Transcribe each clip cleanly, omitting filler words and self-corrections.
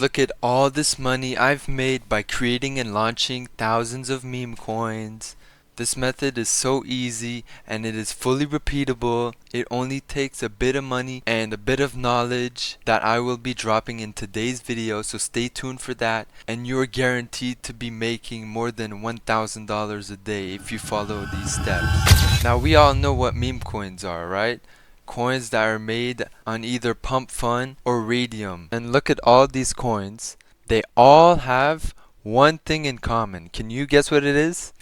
Look at all this money I've made by creating and launching thousands of meme coins. This method is so easy and it is fully repeatable. It only takes a bit of money and a bit of knowledge that I will be dropping in today's video, so stay tuned for that, and you're guaranteed to be making more than $1,000 a day if you follow these steps. Now we all know what meme coins are, right? Coins that are made on either Pump.Fun or Radium. And look at all these coins. They all have one thing in common. Can you guess what it is?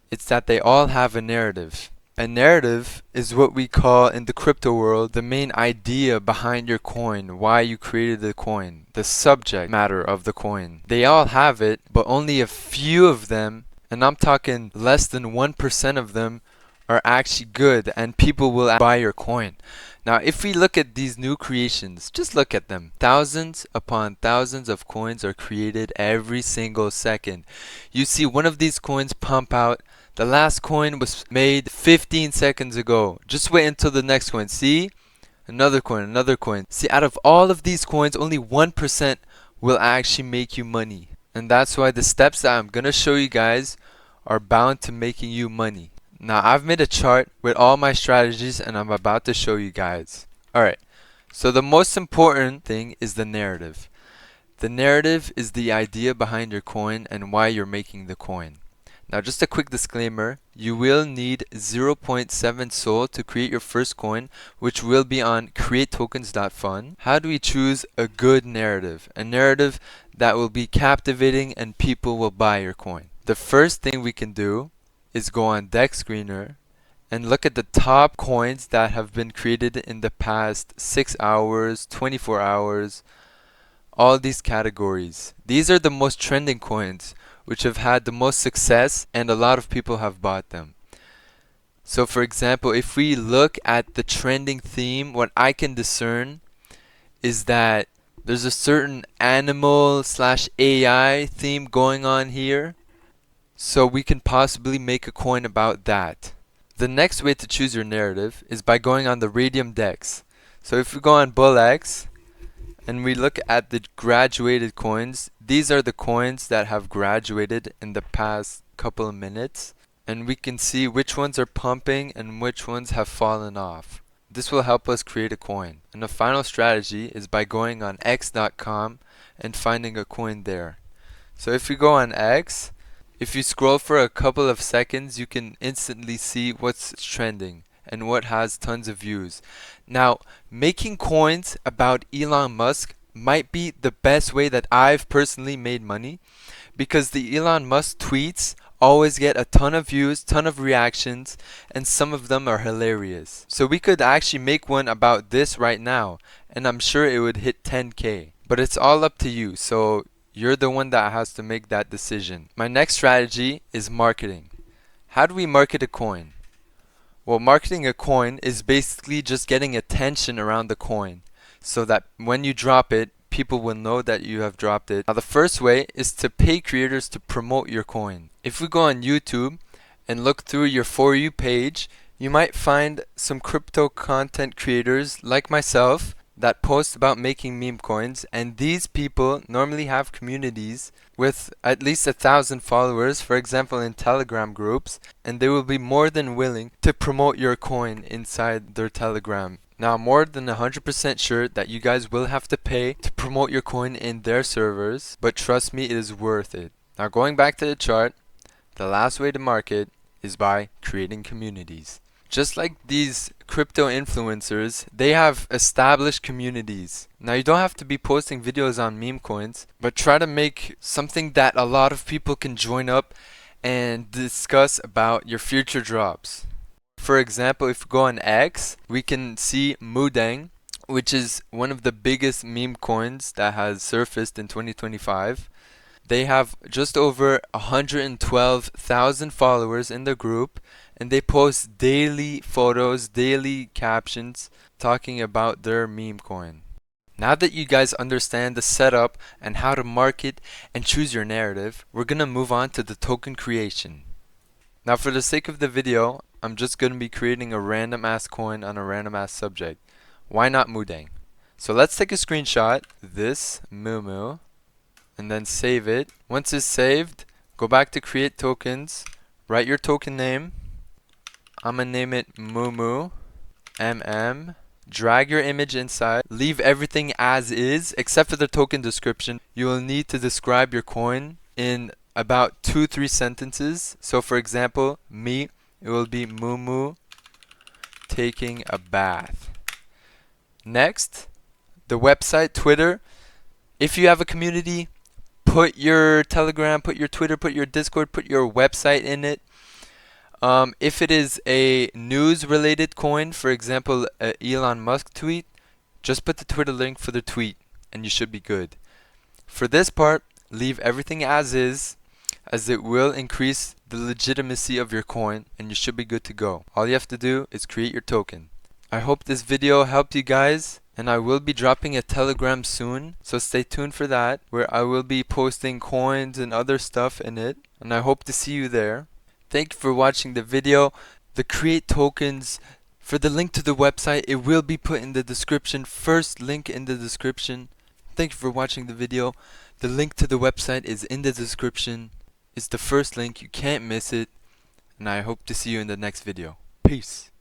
It's that they all have a narrative. A narrative is what we call in the crypto world the main idea behind your coin, why you created the coin, the subject matter of the coin. They all have it, but only a few of them, and I'm talking less than 1% of them, are actually good and people will buy your coin. Now if we look at these new creations, just look at them. Thousands upon thousands of coins are created every single second. You see one of these coins pump out. The last coin was made 15 seconds ago. Just wait until the next coin. See? Another coin, another coin. See, out of all of these coins, only 1% will actually make you money. And that's why the steps that I'm going to show you guys are bound to making you money. Now I've made a chart with all my strategies and I'm about to show you guys. Alright, so the most important thing is the narrative. The narrative is the idea behind your coin and why you're making the coin. Now just a quick disclaimer, you will need 0.7 Sol to create your first coin, which will be on createtokens.fun. How do we choose a good narrative? A narrative that will be captivating and people will buy your coin. The first thing we can do is go on Deck Screener and look at the top coins that have been created in the past 6 hours, 24 hours, all these categories. These are the most trending coins which have had the most success and a lot of people have bought them. So for example, if we look at the trending theme, what I can discern is that there's a certain animal/AI theme going on here. So we can possibly make a coin about that. The next way to choose your narrative is by going on the Radium Dex. So if we go on BullX and we look at the graduated coins, these are the coins that have graduated in the past couple of minutes. And we can see which ones are pumping and which ones have fallen off. This will help us create a coin. And the final strategy is by going on x.com and finding a coin there. So if we go on X, if you scroll for a couple of seconds, you can instantly see what's trending and what has tons of views. Now, making coins about Elon Musk might be the best way that I've personally made money, because the Elon Musk tweets always get a ton of views, ton of reactions, and some of them are hilarious. So we could actually make one about this right now, and I'm sure it would hit 10K. But it's all up to you, so you're the one that has to make that decision. My next strategy is marketing. How do we market a coin? Well, marketing a coin is basically just getting attention around the coin so that when you drop it, people will know that you have dropped it. Now the first way is to pay creators to promote your coin. If we go on YouTube and look through your For You page, you might find some crypto content creators like myself that post about making meme coins, and these people normally have communities with at least 1,000 followers, for example in Telegram groups, and they will be more than willing to promote your coin inside their Telegram. Now I'm more than 100% sure that you guys will have to pay to promote your coin in their servers, but trust me, it is worth it. Now going back to the chart, the last way to market is by creating communities. Just like these crypto influencers, they have established communities. Now you don't have to be posting videos on meme coins, but try to make something that a lot of people can join up and discuss about your future drops. For example, if we go on X, we can see Mudang, which is one of the biggest meme coins that has surfaced in 2025. They have just over 112,000 followers in the group, and they post daily photos, daily captions talking about their meme coin. Now that you guys understand the setup and how to market and choose your narrative, we're gonna move on to the token creation. Now for the sake of the video, I'm just gonna be creating a random ass coin on a random ass subject. Why not Mudang? So let's take a screenshot. This Moo and then save it. Once it's saved, go back to create tokens, write your token name. I'm gonna name it Mumu, MM. Drag your image inside. Leave everything as is except for the token description. You will need to describe your coin in about 2-3 sentences. So for example, me, it will be Mumu taking a bath. Next, the website, Twitter. If you have a community, put your Telegram, put your Twitter, put your Discord, put your website in it. If it is a news-related coin, for example, a Elon Musk tweet, just put the Twitter link for the tweet, and you should be good. For this part, leave everything as is, as it will increase the legitimacy of your coin, and you should be good to go. All you have to do is create your token. I hope this video helped you guys, and I will be dropping a Telegram soon, so stay tuned for that, where I will be posting coins and other stuff in it, and I hope to see you there. Thank you for watching the video. The create tokens, for the link to the website, it will be put in the description. First link in the description. Thank you for watching the video. The link to the website is in the description. It's the first link. You can't miss it. And I hope to see you in the next video. Peace.